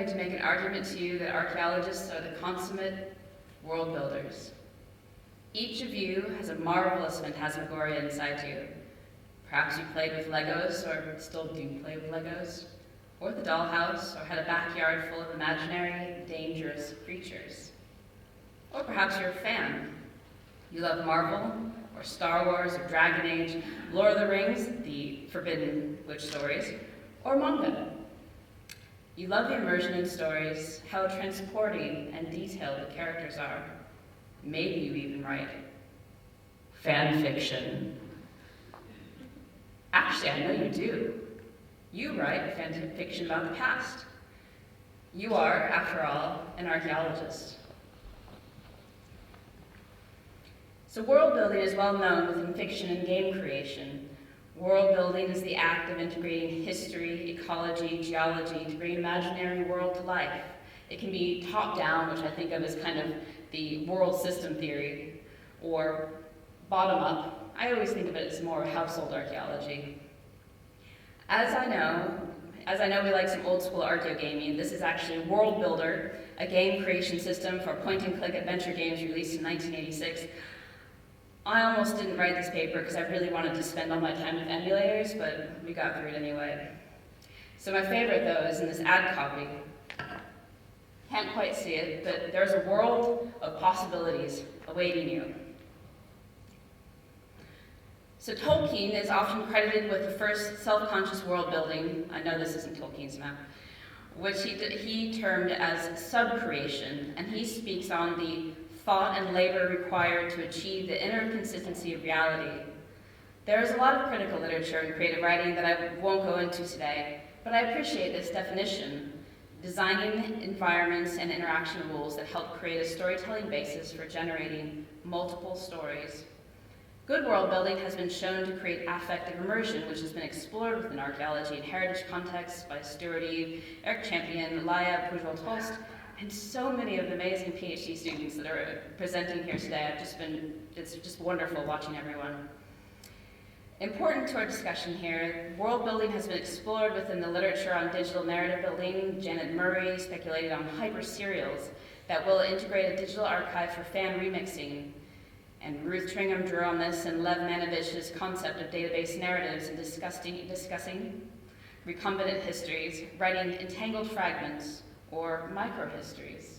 going to make an argument to you that archaeologists are the consummate world builders. Each of you has a marvelous phantasmagoria inside you. Perhaps you played with Legos, or still do play with Legos, or the dollhouse, or had a backyard full of imaginary, dangerous creatures. Or perhaps you're a fan. You love Marvel, or Star Wars, or Dragon Age, Lord of the Rings, the Forbidden Witch stories, or manga. You love the immersion in stories, how transporting and detailed the characters are. Maybe you even write fan fiction. Actually, I know you do. You write fan fiction about the past. You are, after all, an archaeologist. So world building is well known within fiction and game creation. World building is the act of integrating history, ecology, geology to bring an imaginary world to life. It can be top-down, which I think of as kind of the world system theory, or bottom-up. I always think of it as more household archaeology. As I know we like some old-school archaeogaming, this is actually World Builder, a game creation system for point-and-click adventure games released in 1986. I almost didn't write this paper because I really wanted to spend all my time with emulators, but we got through it anyway. So my favorite, though, is in this ad copy. Can't quite see it, but there's a world of possibilities awaiting you. So Tolkien is often credited with the first self-conscious world building. I know this isn't Tolkien's map, which he termed as sub-creation, and he speaks on the thought and labor required to achieve the inner consistency of reality. There is a lot of critical literature and creative writing that I won't go into today, but I appreciate this definition, designing environments and interaction rules that help create a storytelling basis for generating multiple stories. Good world building has been shown to create affective immersion, which has been explored within archaeology and heritage contexts by Stuart Eve, Eric Champion, Laia Pujol-Tost, and so many of the amazing PhD students that are presenting here today. It's just wonderful watching everyone. Important to our discussion here, world building has been explored within the literature on digital narrative building. Janet Murray speculated on hyper-serials that will integrate a digital archive for fan remixing. And Ruth Tringham drew on this and Lev Manovich's concept of database narratives and discussing recombinant histories, writing entangled fragments, or microhistories.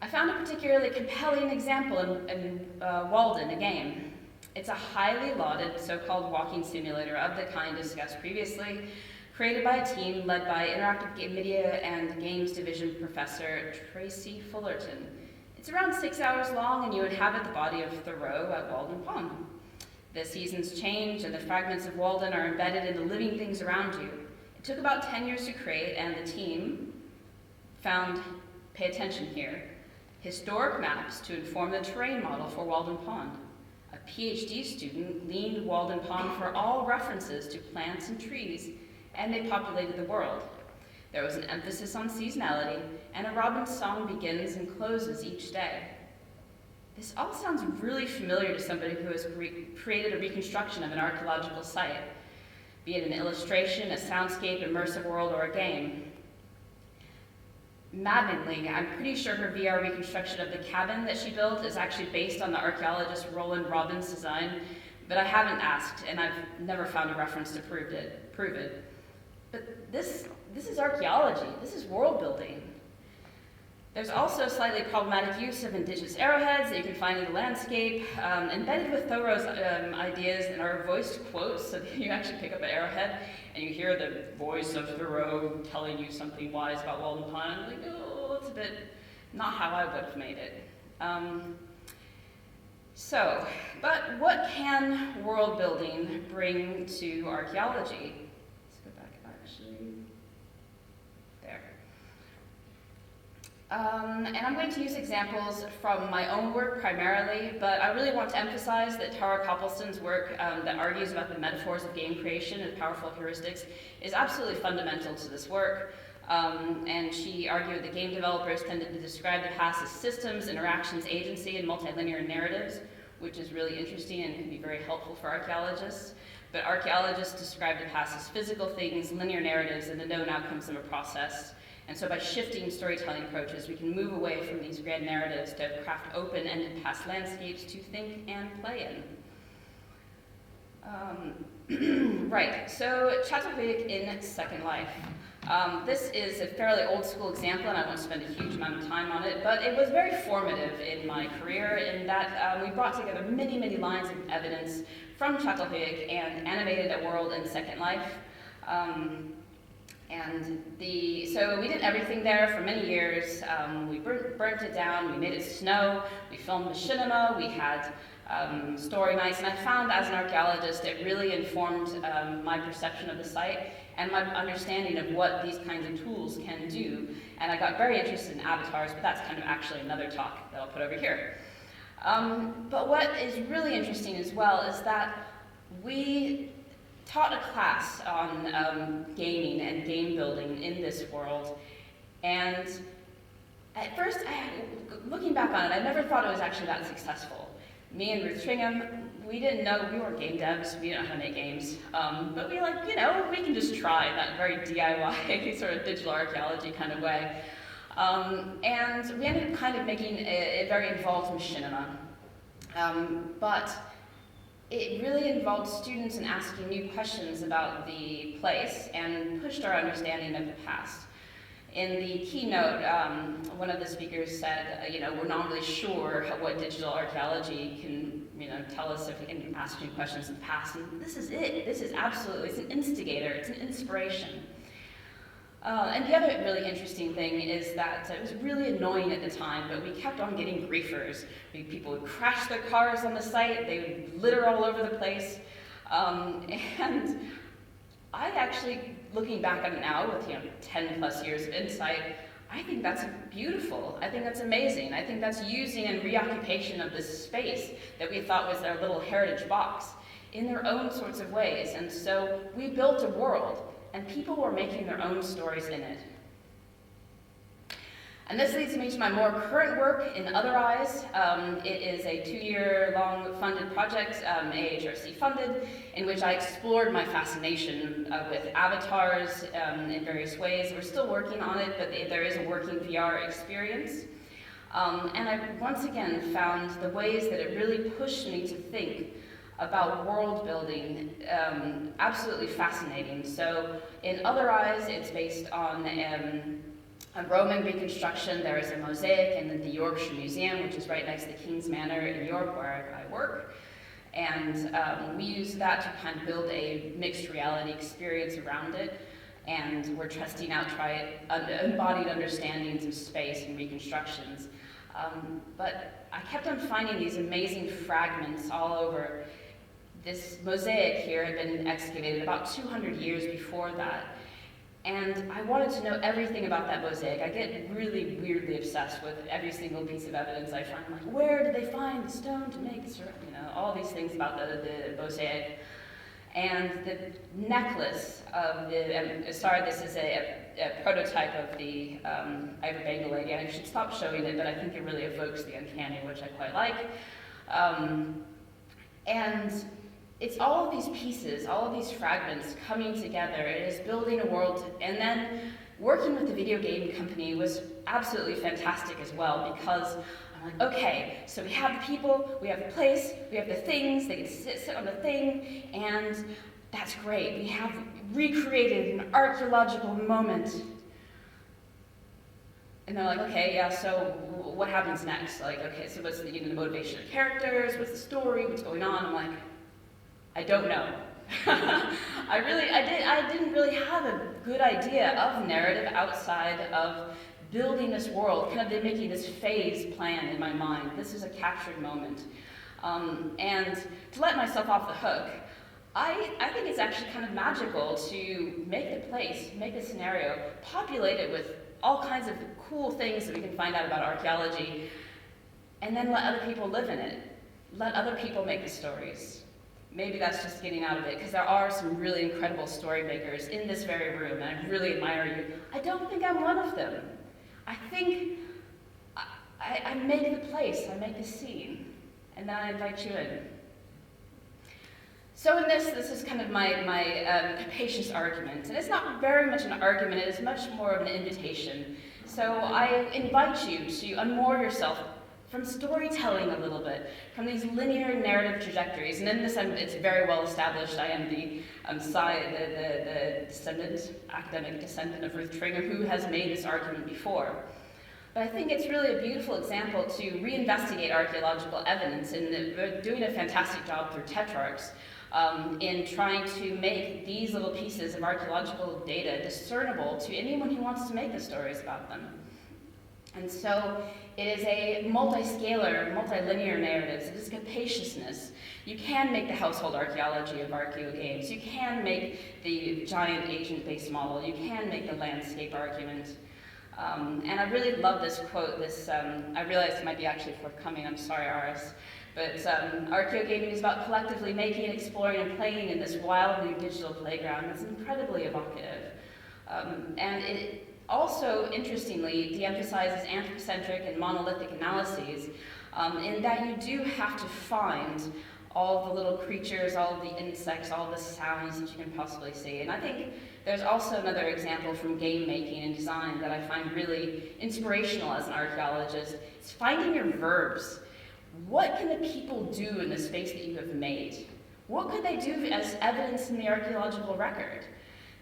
I found a particularly compelling example in Walden, a game. It's a highly lauded so-called walking simulator of the kind discussed previously, created by a team led by Interactive Media and Games Division Professor Tracy Fullerton. It's around 6 hours long, and you inhabit the body of Thoreau at Walden Pond. The seasons change, and the fragments of Walden are embedded in the living things around you. It took about 10 years to create, and the team found, pay attention here, historic maps to inform the terrain model for Walden Pond. A PhD student gleaned Walden Pond for all references to plants and trees, and they populated the world. There was an emphasis on seasonality, and a robin's song begins and closes each day. This all sounds really familiar to somebody who has created a reconstruction of an archaeological site, be it an illustration, a soundscape, immersive world, or a game. Maddeningly, I'm pretty sure her VR reconstruction of the cabin that she built is actually based on the archaeologist Roland Robbins' design, but I haven't asked, and I've never found a reference to prove it. But this is archaeology. This is world building. There's also slightly problematic use of indigenous arrowheads that you can find in the landscape, embedded with Thoreau's ideas and are voiced quotes, so that you actually pick up an arrowhead and you hear the voice of Thoreau telling you something wise about Walden Pond. I'm like, oh, it's a bit not how I would have made it. But what can world building bring to archaeology? Let's go back actually. There. And I'm going to use examples from my own work primarily, but I really want to emphasize that Tara Copplestone's work that argues about the metaphors of game creation and powerful heuristics is absolutely fundamental to this work. And she argued that game developers tended to describe the past as systems, interactions, agency, and multilinear narratives, which is really interesting and can be very helpful for archaeologists. But archaeologists describe the past as physical things, linear narratives, and the known outcomes of a process. And so by shifting storytelling approaches, we can move away from these grand narratives to craft open-ended past landscapes to think and play in. Right, so Çatalhöyük in Second Life. This is a fairly old school example, and I won't spend a huge amount of time on it, but it was very formative in my career in that we brought together many, many lines of evidence from Çatalhöyük and animated a world in Second Life. So we did everything there for many years. We burnt it down, we made it snow, we filmed machinima, we had story nights, and I found as an archaeologist it really informed my perception of the site and my understanding of what these kinds of tools can do. And I got very interested in avatars, but that's kind of actually another talk that I'll put over here. But what is really interesting as well is that we taught a class on gaming and game building in this world. And at first, looking back on it, I never thought it was actually that successful. Me and Ruth Tringham, we didn't know, we weren't game devs, we didn't know how to make games. But we were like, you know, we can just try in that very DIY sort of digital archaeology kind of way. And we ended up kind of making a very involved machinima. But it really involved students in asking new questions about the place and pushed our understanding of the past. In the keynote, one of the speakers said, you know, we're not really sure what digital archaeology can, you know, tell us if we can ask new questions of the past. And this is it. This is absolutely, it's an instigator, it's an inspiration. And the other really interesting thing is that it was really annoying at the time, but we kept on getting griefers. People would crash their cars on the site, they would litter all over the place. And I actually, looking back on it now with 10 plus years of insight, I think that's beautiful. I think that's amazing. I think that's using and reoccupation of this space that we thought was their little heritage box in their own sorts of ways. And so we built a world, and people were making their own stories in it. And this leads me to my more current work in Other Eyes. It is a 2-year-long funded project, AHRC funded, in which I explored my fascination with avatars in various ways. We're still working on it, but there is a working VR experience. And I once again found the ways that it really pushed me to think about world building absolutely fascinating. So in Other Eyes, it's based on a Roman reconstruction. There is a mosaic in the Yorkshire Museum, which is right next to King's Manor in York, where I work. And we use that to kind of build a mixed reality experience around it. And we're testing out embodied understandings of space and reconstructions. But I kept on finding these amazing fragments all over. This mosaic here had been excavated about 200 years before that. And I wanted to know everything about that mosaic. I get really weirdly obsessed with every single piece of evidence I find. I'm like, where did they find the stone to make this, all these things about the mosaic. And the necklace of the, sorry, this is a prototype of the Ivory Bangle lady. I should stop showing it, but I think it really evokes the uncanny, which I quite like. And it's all of these pieces, all of these fragments coming together. It is building a world, and then working with the video game company was absolutely fantastic as well, because I'm like, okay, so we have the people, we have the place, we have the things, they can sit on the thing, and that's great. We have recreated an archaeological moment. And they're like, okay, yeah, so what happens next? Like, okay, so what's the motivation of characters? What's the story? What's going on? I'm like, I don't know. I didn't really have a good idea of narrative outside of building this world, kind of making this phase plan in my mind. This is a captured moment. And to let myself off the hook, I think it's actually kind of magical to make the place, make the scenario, populate it with all kinds of cool things that we can find out about archaeology, and then let other people live in it. Let other people make the stories. Maybe that's just getting out of it, because there are some really incredible story makers in this very room, and I really admire you. I don't think I'm one of them. I think I make the place, I make the scene, and then I invite you in. So in this is kind of my capacious argument, and it's not very much an argument, it is much more of an invitation. So I invite you to unmoor yourself from storytelling a little bit, from these linear narrative trajectories. And in this, it's very well established. I am the descendant, academic descendant of Ruth Tringer, who has made this argument before. But I think it's really a beautiful example to reinvestigate archaeological evidence, and they're doing a fantastic job through tetrarchs in trying to make these little pieces of archaeological data discernible to anyone who wants to make the stories about them. And so it is a multi-scalar, multi-linear narratives. It is capaciousness. You can make the household archaeology of archaeo games. You can make the giant agent-based model. You can make the landscape argument. And I really love this quote. I realized it might be actually forthcoming. I'm sorry, Aris. But archaeo gaming is about collectively making, exploring, and playing in this wild new digital playground. It's incredibly evocative. And it also, interestingly, de-emphasizes anthropocentric and monolithic analyses in that you do have to find all the little creatures, all of the insects, all the sounds that you can possibly see. And I think there's also another example from game making and design that I find really inspirational as an archaeologist. It's finding your verbs. What can the people do in the space that you have made? What could they do as evidence in the archaeological record?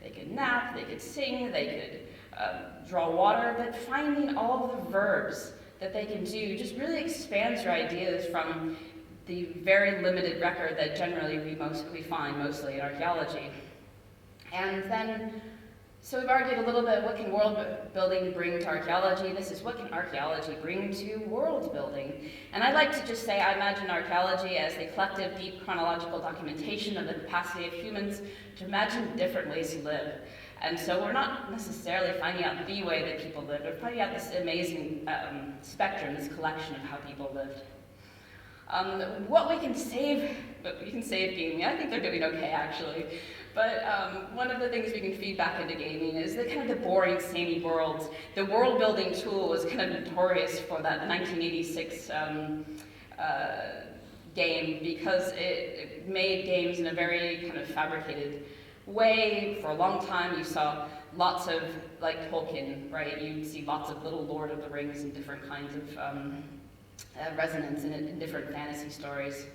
They could nap, they could sing, they could draw water, but finding all of the verbs that they can do just really expands your ideas from the very limited record that generally we find mostly in archaeology. And then, so we've argued a little bit, what can world building bring to archaeology? This is what can archaeology bring to world building? And I'd like to just say I imagine archaeology as the collective, deep chronological documentation of the capacity of humans to imagine different ways to live. And so we're not necessarily finding out the way that people lived, we're finding out this amazing spectrum, this collection of how people lived. What we can save gaming. I think they're doing okay, actually. But one of the things we can feed back into gaming is the kind of the boring, samey world. The world building tool was kind of notorious for that 1986 game because it made games in a very kind of fabricated way. For a long time, you saw lots of, like Tolkien, right? You'd see lots of little Lord of the Rings and different kinds of resonance in different fantasy stories.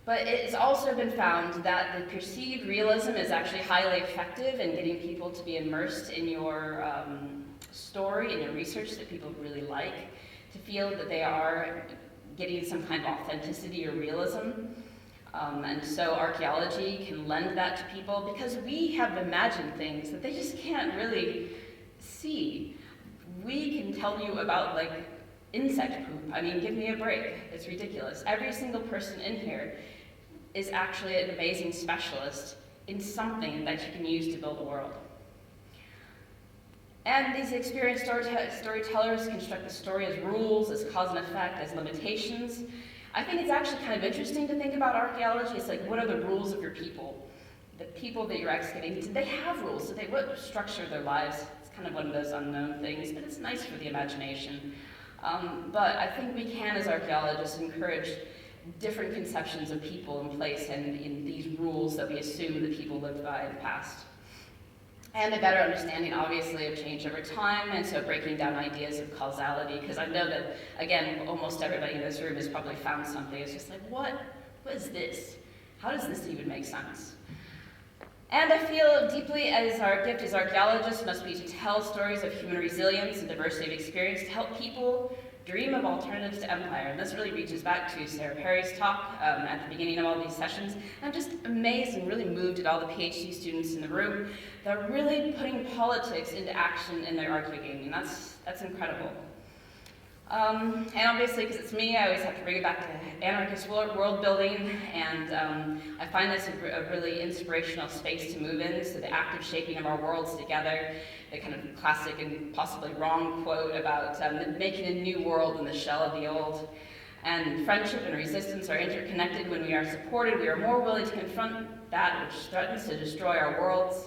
But it's also been found that the perceived realism is actually highly effective in getting people to be immersed in your story and your research that people really like, to feel that they are getting some kind of authenticity or realism. And so archaeology can lend that to people because we have imagined things that they just can't really see. We can tell you about, like, insect poop. I mean, give me a break. It's ridiculous. Every single person in here is actually an amazing specialist in something that you can use to build a world. And these experienced storytellers construct the story as rules, as cause and effect, as limitations. I think it's actually kind of interesting to think about archaeology. It's like, what are the rules of your people? The people that you're excavating, do they have rules? What structure their lives? It's kind of one of those unknown things, but it's nice for the imagination. But I think we can, as archaeologists, encourage different conceptions of people in place and in these rules that we assume that people lived by in the past. And a better understanding, obviously, of change over time, and so breaking down ideas of causality, because I know that, again, almost everybody in this room has probably found something. It's just like, what is this? How does this even make sense? And I feel deeply as our gift as archaeologists must be to tell stories of human resilience and diversity of experience to help people dream of alternatives to empire. And this really reaches back to Sarah Perry's talk at the beginning of all these sessions. And I'm just amazed and really moved at all the PhD students in the room that are really putting politics into action in their archaeogaming. That's incredible. And obviously, because it's me, I always have to bring it back to anarchist world building, and I find this a really inspirational space to move in, so the active shaping of our worlds together, the kind of classic and possibly wrong quote about making a new world in the shell of the old. And friendship and resistance are interconnected. When we are supported, we are more willing to confront that which threatens to destroy our worlds.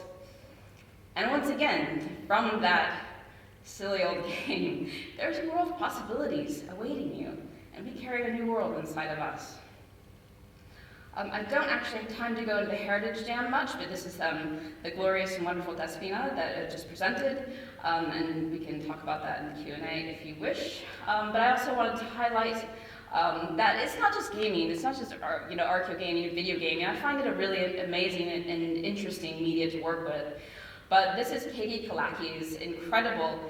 And once again, from that silly old game, there's a world of possibilities awaiting you. and we carry a new world inside of us. I don't actually have time to go into the Heritage Jam much, but this is the glorious and wonderful Despina that I just presented, and we can talk about that in the Q&A if you wish. But I also wanted to highlight that it's not just gaming, it's not just archaeo gaming and video gaming. I find it a really amazing and interesting media to work with. But this is Katie Kalaki's incredible,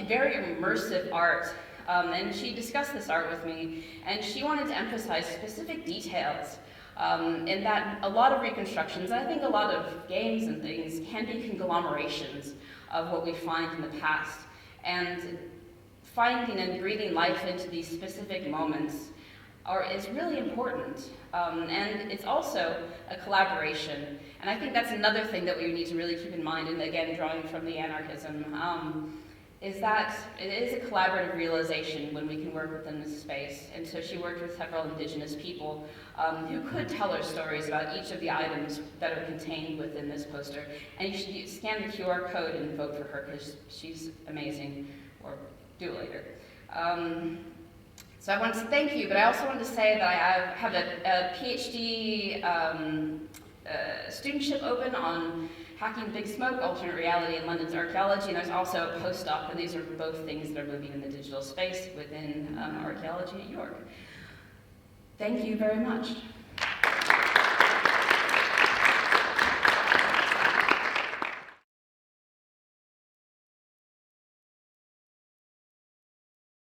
very immersive art. And she discussed this art with me, and she wanted to emphasize specific details in that a lot of reconstructions, and I think a lot of games and things, can be conglomerations of what we find in the past. And finding and breathing life into these specific moments is really important. And it's also a collaboration. And I think that's another thing that we need to really keep in mind, and again, drawing from the anarchism, is that it is a collaborative realization when we can work within this space. And so she worked with several indigenous people who could tell her stories about each of the items that are contained within this poster. And you should scan the QR code and vote for her, because she's amazing, or do it later. So I wanted to thank you, but I also wanted to say that I have a PhD studentship open on Hacking Big Smoke, Alternate Reality in London's Archaeology, and there's also a postdoc, and these are both things that are moving in the digital space within archaeology at York. Thank you very much.